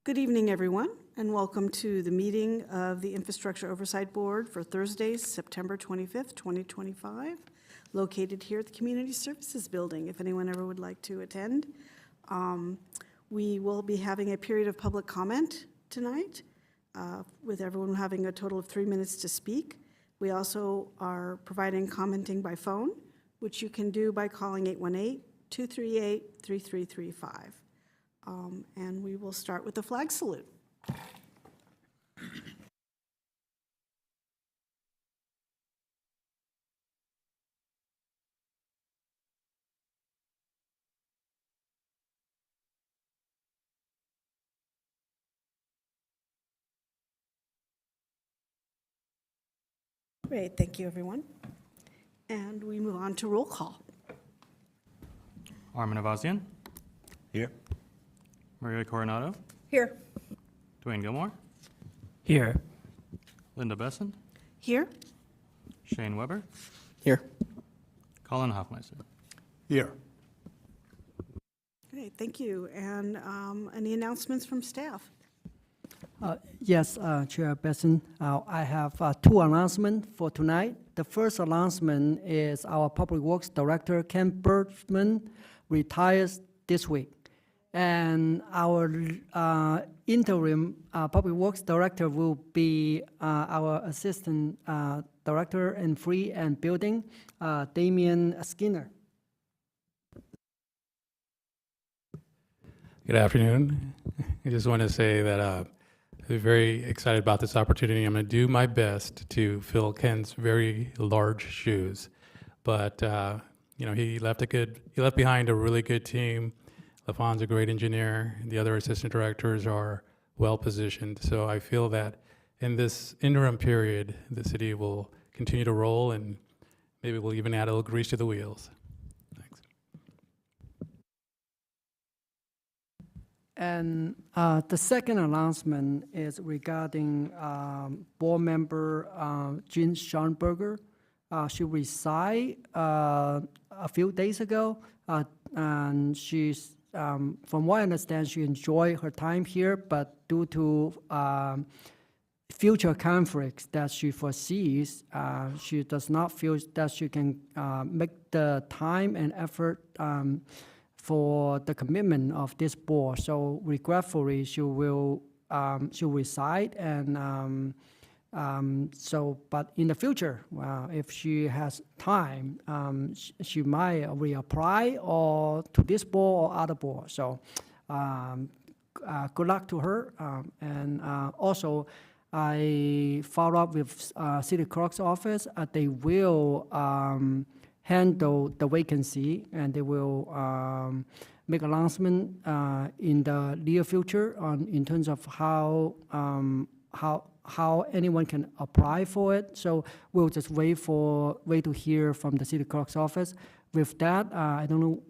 Good evening, everyone, and welcome to the meeting of the Infrastructure Oversight Board for Thursday, September 25th, 2025, located here at the Community Services Building, if anyone ever would like to attend. We will be having a period of public comment tonight, with everyone having a total of 3 minutes to speak. We also are providing commenting by phone, which you can do by calling 818-238-3335. And we will start with the flag salute. Great, thank you, everyone. And we move on to roll call. Armin Avazian. Here. Maria Coronado. Here. Dwayne Gilmore. Here. Linda Besson. Here. Shane Weber. Here. Colin Hoffmeister. Here. Great, thank you. And any announcements from staff? Yes, Chair Besson, I have two announcements for tonight. The first announcement is our Public Works Director, Ken Bergman, retires this week. And our interim Public Works Director will be our Assistant Director in Free and Building, Damian Skinner. Good afternoon. I just want to say that I'm very excited about this opportunity. I'm going to do my best to fill Ken's very large shoes, but he left behind a really good team. LaFawn's a great engineer. The other assistant directors are well positioned. So I feel that in this interim period, the city will continue to roll, and maybe we'll even add a little grease to the wheels. Thanks. And the second announcement is regarding board member Jean Schonberger. She resigned a few days ago, and she's, from what I understand, she enjoyed her time here, but due to future conflicts that she foresees, she does not feel that she can make the time and effort for the commitment of this board. So regretfully, she'll resign, and but in the future, if she has time, she might reapply or to this board or other board. So good luck to her. And also, I follow up with City Clerk's office. They will handle the vacancy, and they will make announcement in the near future in terms of how anyone can apply for it. So we'll just wait to hear from the City Clerk's office. With that, I don't know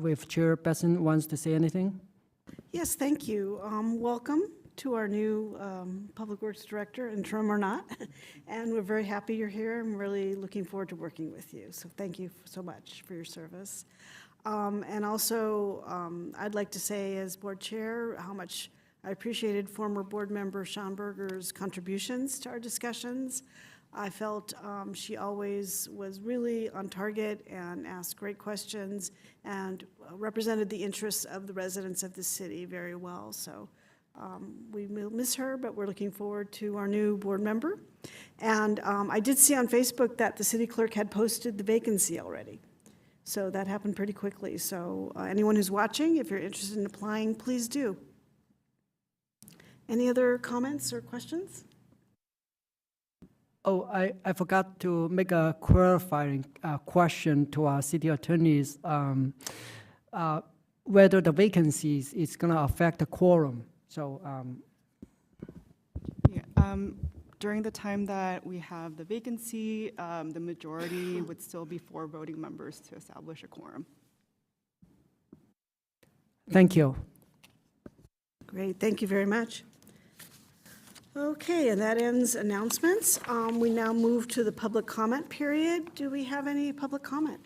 if Chair Besson wants to say anything. Yes, thank you. Welcome to our new Public Works Director, interim or not. And we're very happy you're here. I'm really looking forward to working with you. So thank you so much for your service. And also, I'd like to say as board chair how much I appreciated former board member Schonberger's contributions to our discussions. I felt she always was really on target and asked great questions and represented the interests of the residents of the city very well. So we will miss her, but we're looking forward to our new board member. And I did see on Facebook that the city clerk had posted the vacancy already. So that happened pretty quickly. So anyone who's watching, if you're interested in applying, please do. Any other comments or questions? Oh, I forgot to make a clarifying question to our city attorneys, whether the vacancies is going to affect the quorum. So, during the time that we have the vacancy, the majority would still be 4 voting members to establish a quorum. thank you. Great, thank you very much. Okay, and that ends announcements. We now move to the public comment period. Do we have any public comment?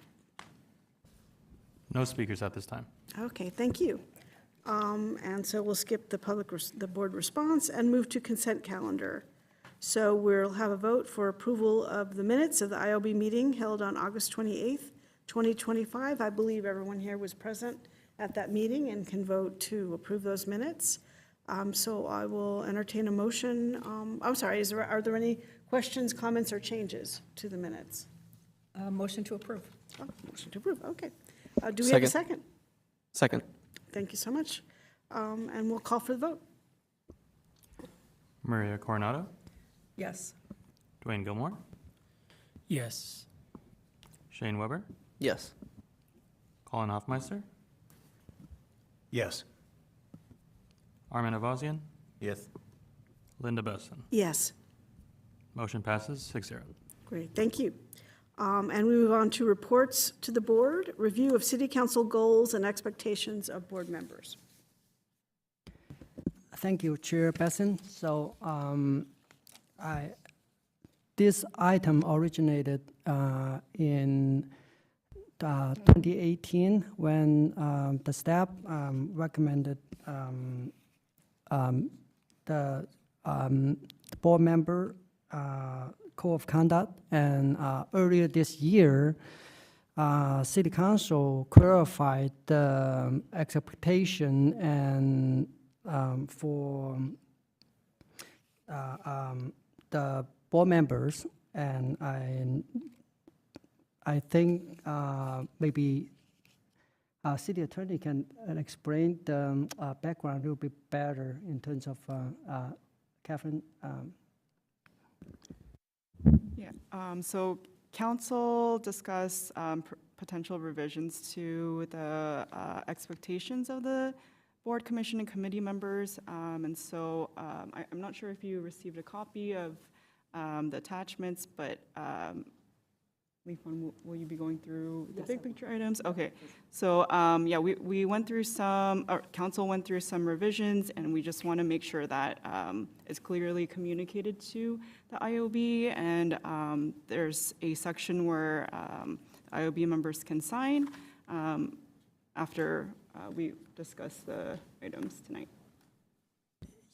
No speakers at this time. Okay, thank you. And so we'll skip the board response and move to consent calendar. So we'll have a vote for approval of the minutes of the IOB meeting held on August 28th, 2025. I believe everyone here was present at that meeting and can vote to approve those minutes. So I will entertain a motion. I'm sorry, are there any questions, comments, or changes to the minutes? Motion to approve. Oh, motion to approve, okay. Do we have a second? Second. Thank you so much. And we'll call for the vote. Maria Coronado, Yes. Dwayne Gilmore, Yes. Shane Weber, Yes. Colin Hoffmeister, Yes. Armin Avazian, Yes. Linda Besson. Yes, Motion passes 6-0. great, thank you. And we move on to reports to the board, review of city council goals and expectations of board members. Thank you, Chair Besson. So this item originated in 2018 when the staff recommended the board member code of conduct, and earlier this year, City Council clarified the expectation and for the board members, and I think maybe our city attorney can explain the background a little bit better in terms of Catherine. Yeah, so council discussed potential revisions to the expectations of the board, commission, and committee members. And so I'm not sure if you received a copy of the attachments, but will you be going through the big picture items? Okay, so yeah, we went through or council went through some revisions, and we just want to make sure that it's clearly communicated to the IOB, and there's a section where IOB members can sign after we discuss the items tonight.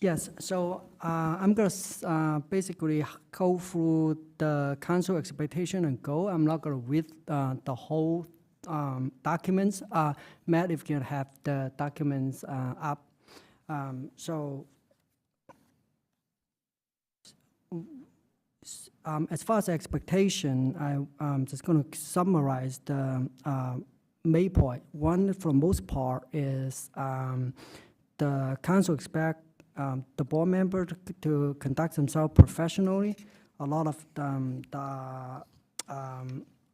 Yes, so I'm going to basically go through the council expectation and goal. I'm not going to read the whole documents. Matt, if you can have the documents up. As far as expectation, I'm just going to summarize the main point. One, for the most part, is the council expect the board member to conduct themselves professionally. A lot of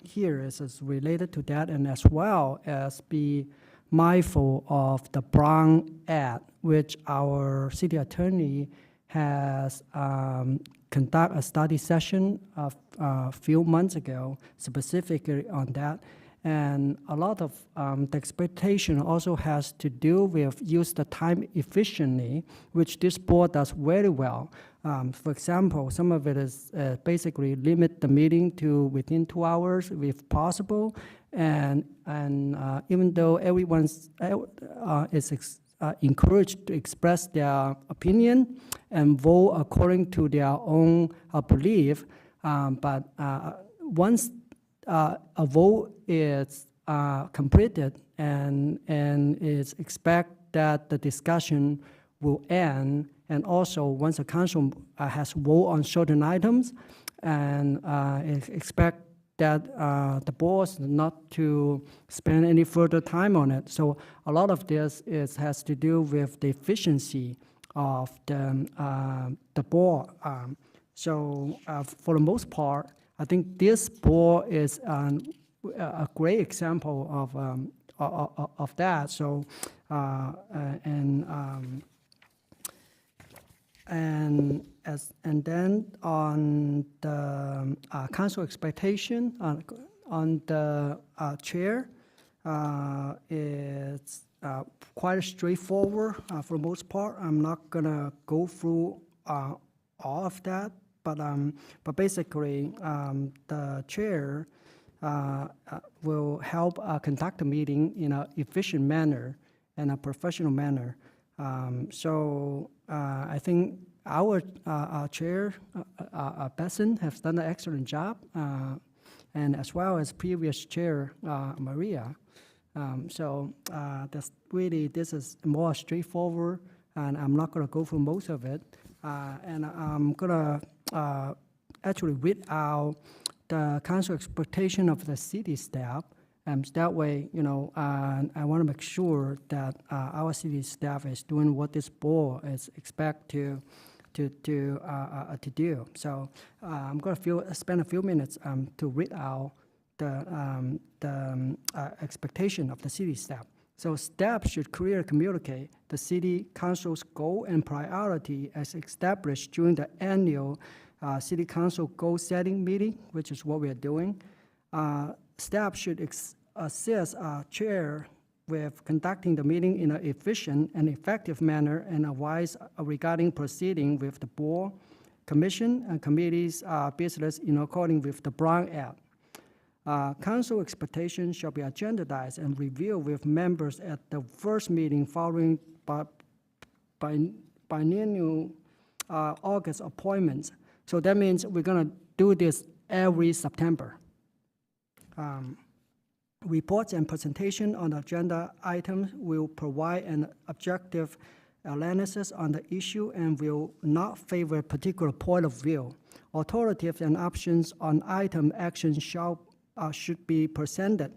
here is related to that, and as well as be mindful of the Brown Act, which our city attorney has conduct a study session a few months ago, specifically on that. And a lot of the expectation also has to do with use the time efficiently, which this board does very well. For example, some of it is basically limit the meeting to within 2 hours if possible. And even though everyone is encouraged to express their opinion and vote according to their own belief, but once a vote is completed and it's expect that the discussion will end, and also once the council has vote on certain items, and expect that the boards not to spend any further time on it. So a lot of this has to do with the efficiency of the board. So for the most part, I think this board is a great example of that. So and then on the council expectation on the chair, it's quite straightforward for the most part. I'm not gonna go through all of that. But basically, the chair will help conduct the meeting in an efficient manner, in a professional manner. I think our chair, Besson, has done an excellent job, and as well as previous chair, Maria. This is more straightforward, and I'm not going to go through most of it. And I'm going to actually read out the council expectation of the city staff. That way, I want to make sure that our city staff is doing what this board is expect to do. So I'm going to spend a few minutes to read out the expectation of the city staff. So staff should clearly communicate the city council's goal and priority as established during the annual city council goal-setting meeting, which is what we are doing. Staff should assist chair with conducting the meeting in an efficient and effective manner and advise regarding proceeding with the board, commission, and committees business in accordance with the Brown Act. Council expectations shall be agendized and reviewed with members at the first meeting following biennial August appointments. So that means we're going to do this every September. Reports and presentation on agenda items will provide an objective analysis on the issue and will not favor a particular point of view. Alternatives and options on item actions should be presented.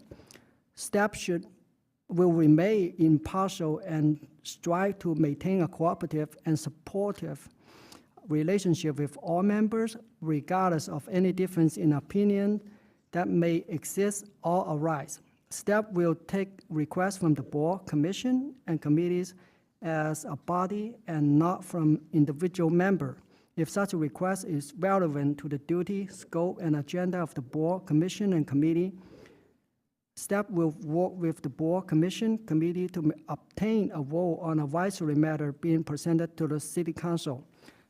Staff will remain impartial and strive to maintain a cooperative and supportive relationship with all members, regardless of any difference in opinion that may exist or arise. Staff will take requests from the board, commission, and committees as a body and not from individual member. If such a request is relevant to the duty, scope, and agenda of the board, commission, and committee, staff will work with the board, commission, committee to obtain a vote on advisory matter being presented to the city council.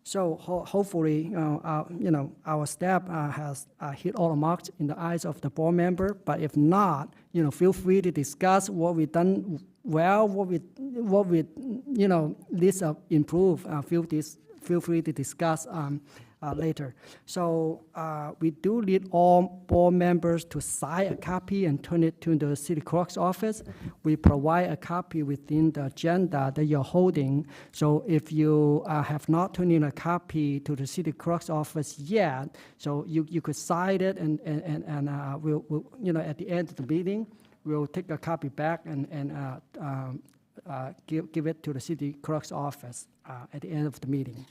So hopefully, our staff has hit all the marks in the eyes of the board member. But if not, feel free to discuss what we've done well, what we list of improve. Feel free to discuss later. So we do need all board members to sign a copy and turn it to the city clerk's office. We provide a copy within the agenda that you're holding. So if you have not turned in a copy to the city clerk's office yet, so you could sign it and we'll at the end of the meeting, we'll take a copy back and give it to the city clerk's office at the end of the meeting.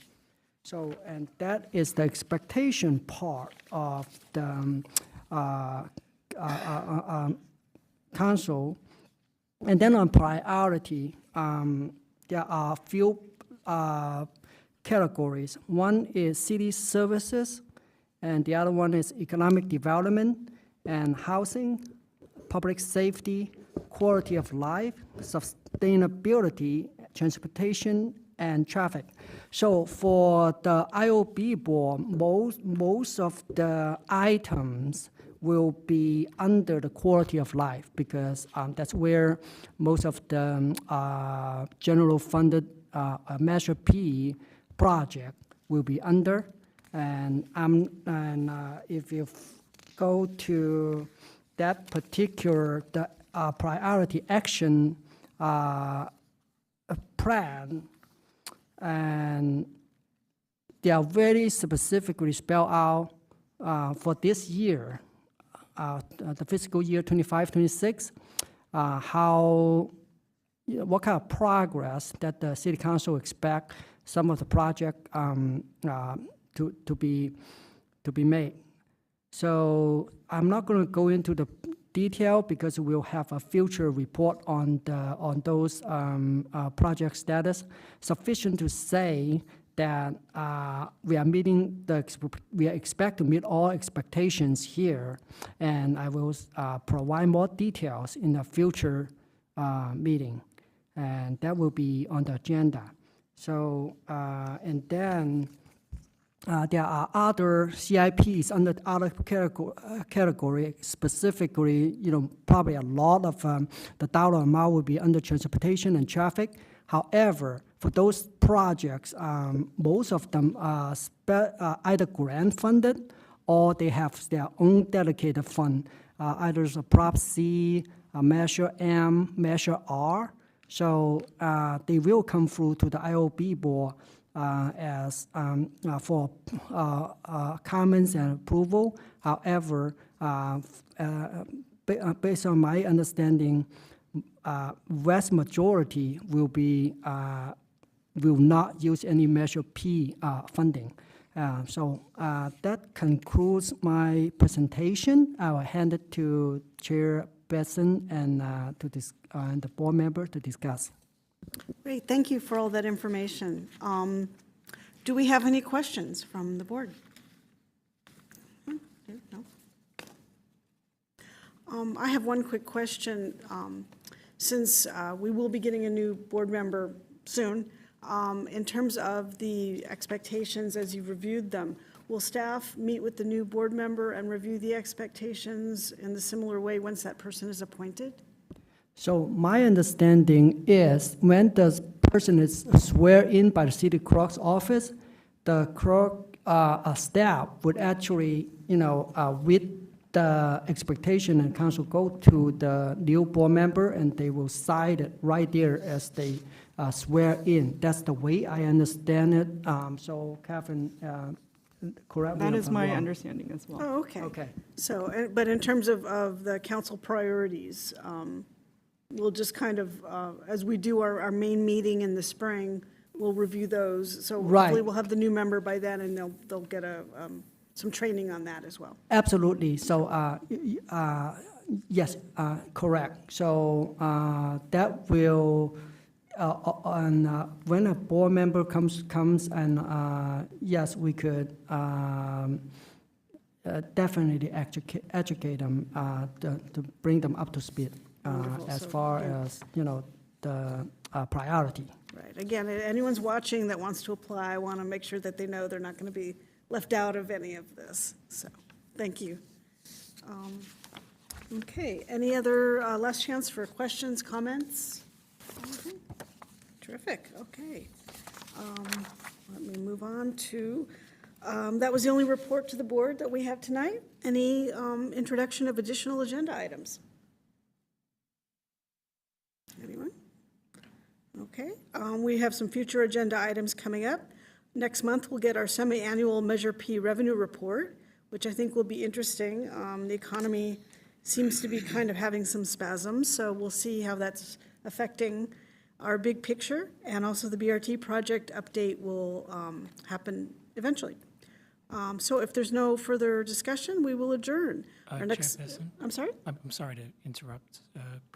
So, and that is the expectation part of the council. And then on priority, there are a few categories. One is city services, and the other one is economic development and housing, public safety, quality of life, sustainability, transportation, and traffic. So for the IOB board, most of the items will be under the quality of life because that's where most of the general funded Measure P project will be under. And if you go to that particular priority action plan, and they are very specifically spelled out for this year, the fiscal year 25-26, what kind of progress that the city council expect some of the project to be made. So I'm not going to go into the detail because we'll have a future report on those project status. Sufficient to say that we expect to meet all expectations here, and I will provide more details in a future meeting, and that will be on the agenda. So and then there are other CIPs under other category, specifically, probably a lot of the dollar amount will be under transportation and traffic. However, for those projects, most of them are either grant funded or they have their own dedicated fund, either as a Prop C, a Measure M, Measure R. So they will come through to the IOB board as for comments and approval. However, based on my understanding, vast majority will not use any Measure P funding. So that concludes my presentation. I will hand it to Chair Besson and the board member to discuss. Great, thank you for all that information. Do we have any questions from the board? No? I have one quick question. Since we will be getting a new board member soon, in terms of the expectations as you reviewed them, will staff meet with the new board member and review the expectations in the similar way once that person is appointed? So my understanding is when the person is swear in by the city clerk's office, the clerk staff would actually, with the expectation and council go to the new board member and they will sign it right there as they swear in. That's the way I understand it. So Catherine, correct me That if is I'm my wrong. understanding as well. Oh, okay. Okay. So, but in terms of the council priorities, we'll just kind of, as we do our main meeting in the spring, we'll review those. So Right. hopefully we'll have the new member by then and they'll get some training on that as well. Absolutely. So, yes, correct. So that will, when a board member comes and, yes, we could definitely educate them to bring them up to speed Wonderful. as So, far yeah. as, the priority. Right. Again, anyone's watching that wants to apply, I want to make sure that they know they're not going to be left out of any of this. So, thank you. Okay, any other last chance for questions, comments? Okay. Terrific, okay. Let me move on to, that was the only report to the board that we have tonight. Any introduction of additional agenda items? Anyone? Okay, we have some future agenda items coming up. Next month, we'll get our semi-annual Measure P revenue report, which I think will be interesting. The economy seems to be kind of having some spasms, so we'll see how that's affecting our big picture. And also the BRT project update will happen eventually. So if there's no further discussion, we will adjourn. Our next, Chairperson, I'm sorry? I'm sorry to interrupt.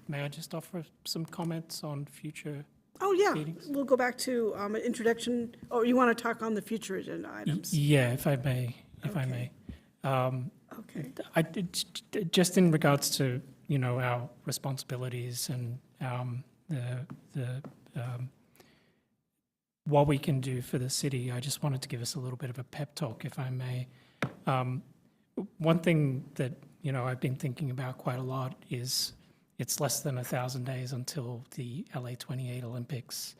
May I just offer some comments on future? Oh, yeah, Meetings? we'll go back to an introduction. Oh, you want to talk on the future agenda items? Yeah, if I may, Okay. Okay, I just in regards to our responsibilities and what we can do for the city, I just wanted to give us a little bit of a pep talk, if I may. One thing that I've been thinking about quite a lot is it's less than 1,000 days until the LA 28 Olympics.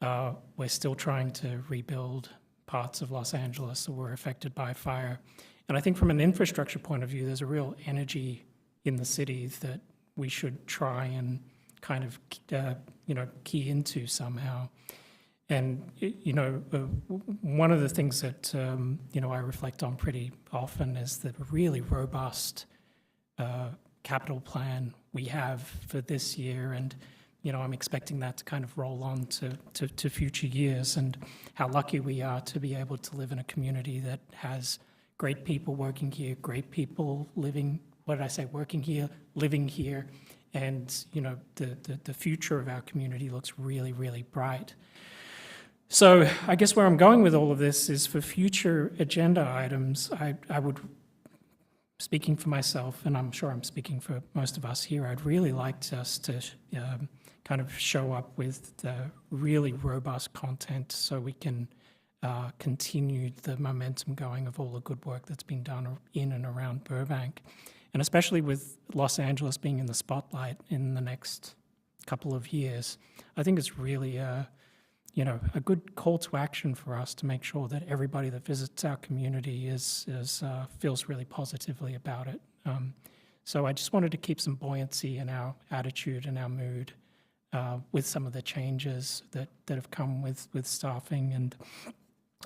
We're still trying to rebuild parts of Los Angeles that were affected by fire. And I think from an infrastructure point of view, there's a real energy in the city that we should try and kind of, key into somehow. And, one of the things that, I reflect on pretty often is the really robust capital plan we have for this year. And, I'm expecting that to kind of roll on to future years, and how lucky we are to be able to live in a community that has great people working here, great people living, working here, living here. And, the future of our community looks really, really bright. So I guess where I'm going with all of this is for future agenda items, I would, speaking for myself, and I'm sure I'm speaking for most of us here, I'd really like us to kind of show up with the really robust content so we can continued the momentum going of all the good work that's been done in and around Burbank. And especially with Los Angeles being in the spotlight in the next couple of years, I think it's really a good call to action for us to make sure that everybody that visits our community feels really positively about it. So I just wanted to keep some buoyancy in our attitude and our mood with some of the changes that have come with staffing. And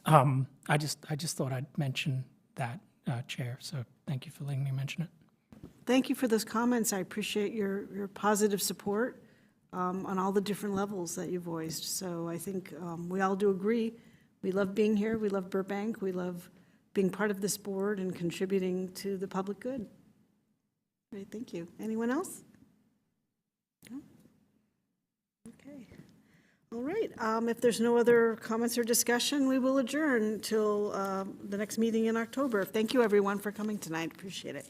I just thought I'd mention that, Chair. So thank you for letting me mention it. Thank you for those comments. I appreciate your positive support on all the different levels that you voiced. So I think we all do agree. We love being here. We love Burbank. We love being part of this board and contributing to the public good. Great, thank you. Anyone else? No? Okay. All right. If there's no other comments or discussion, we will adjourn till the next meeting in October. Thank you, everyone, for coming tonight. Appreciate it.